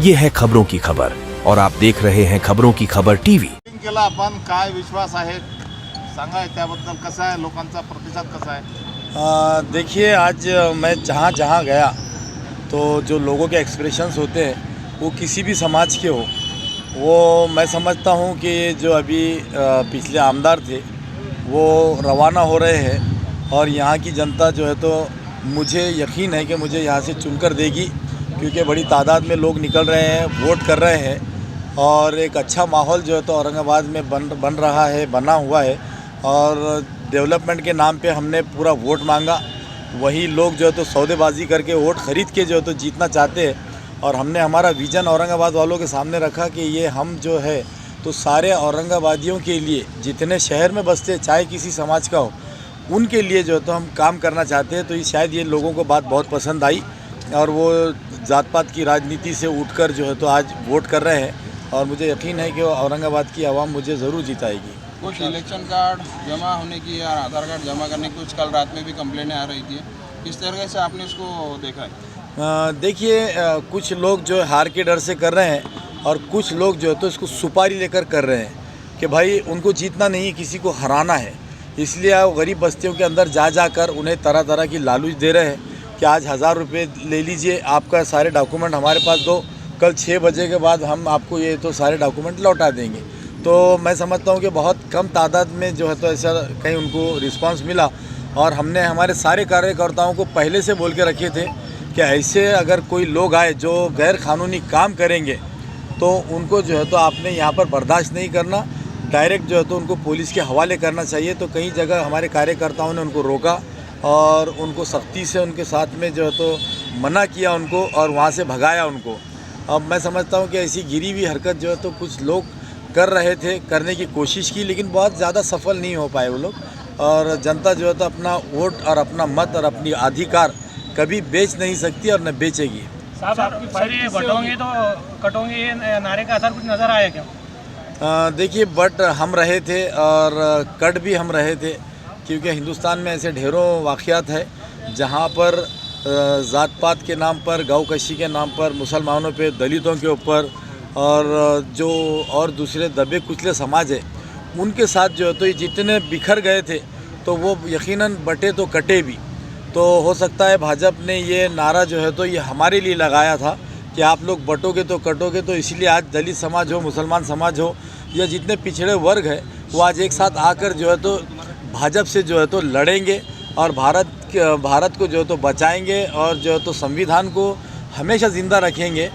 ये है खबरों की खबर और आप देख रहे हैं खबरों की खबर टीवी। केला आपण काय विश्वास आहे सांगा त्याबद्दल कसा आहे लोकांचा प्रतिसाद कसा आहे? देखिए आज मैं जहाँ जहाँ गया तो जो लोगों के एक्सप्रेशंस होते हैं वो किसी भी समाज के हो, वो मैं समझता हूँ कि जो अभी पिछले आमदार थे वो रवाना हो रहे हैं और यहाँ की जनता जो है तो मुझे यकीन है कि मुझे यहाँ से चुनकर देगी, क्योंकि बड़ी तादाद में लोग निकल रहे हैं, वोट कर रहे हैं और एक अच्छा माहौल जो है तो औरंगाबाद में बन रहा है, बना हुआ है। और डेवलपमेंट के नाम पे हमने पूरा वोट मांगा, वही लोग जो है तो सौदेबाजी करके वोट ख़रीद के जो है तो जीतना चाहते हैं। और हमने हमारा विज़न औरंगाबाद वालों के सामने रखा कि ये हम जो है तो सारे औरंगाबादियों के लिए, जितने शहर में बसते चाहे किसी समाज का हो, उनके लिए जो है तो हम काम करना चाहते हैं। तो ये शायद ये लोगों को बात बहुत पसंद आई और वो जात पात की राजनीति से उठकर जो है तो आज वोट कर रहे हैं और मुझे यकीन है कि औरंगाबाद की आवाम मुझे ज़रूर जिताएगी। कुछ इलेक्शन कार्ड जमा होने की या आधार कार्ड जमा करने की कुछ कल रात में भी कंप्लेनें आ रही थी, किस तरह से आपने इसको देखा है? देखिए कुछ लोग जो हार के डर से कर रहे हैं और कुछ लोग जो है तो इसको सुपारी लेकर कर रहे हैं कि भाई उनको जीतना नहीं, किसी को हराना है। इसलिए वो गरीब बस्तियों के अंदर जाकर उन्हें तरह तरह की लालूच दे रहे हैं कि आज 1000 रुपये ले लीजिए, आपका सारे डॉक्यूमेंट हमारे पास दो, कल 6 बजे के बाद हम आपको ये तो सारे डॉक्यूमेंट लौटा देंगे। तो मैं समझता हूँ कि बहुत कम तादाद में जो है तो ऐसा कहीं उनको रिस्पांस मिला और हमने हमारे सारे कार्यकर्ताओं को पहले से बोल के रखे थे कि ऐसे अगर कोई लोग आए जो गैर कानूनी काम करेंगे तो उनको जो है तो आपने यहाँ पर बर्दाश्त नहीं करना, डायरेक्ट जो है तो उनको पुलिस के हवाले करना चाहिए। तो कई जगह हमारे कार्यकर्ताओं ने उनको रोका और उनको सख्ती से उनके साथ में जो है तो मना किया उनको और वहाँ से भगाया उनको। अब मैं समझता हूँ कि ऐसी गिरी हुई हरकत जो है तो कुछ लोग कर रहे थे, करने की कोशिश की, लेकिन बहुत ज़्यादा सफल नहीं हो पाए वो लोग। और जनता जो है तो अपना वोट और अपना मत और अपनी अधिकार कभी बेच नहीं सकती और न बेचेगी। साहब आपकी फाइट बटोगे तो कटोगे, ये नारे का असर कुछ नज़र आया क्या? देखिए बट हम रहे थे और कट भी हम रहे थे, क्योंकि हिंदुस्तान में ऐसे ढेरों वाक़यात है जहाँ पर ज़ात पात के नाम पर, गौकशी के नाम पर, मुसलमानों पे, दलितों के ऊपर और जो और दूसरे दबे कुचले समाज है उनके साथ जो है तो ये जितने बिखर गए थे तो वो यकीनन बटे तो कटे भी। तो हो सकता है भाजपा ने ये नारा जो है तो ये हमारे लिए लगाया था कि आप लोग बटोगे तो कटोगे। तो इसलिए आज दलित समाज हो, मुसलमान समाज हो या जितने पिछड़े वर्ग है वो आज एक साथ आकर जो है तो भाजपा से जो है तो लड़ेंगे और भारत को जो है तो बचाएंगे और जो है तो संविधान को हमेशा ज़िंदा रखेंगे।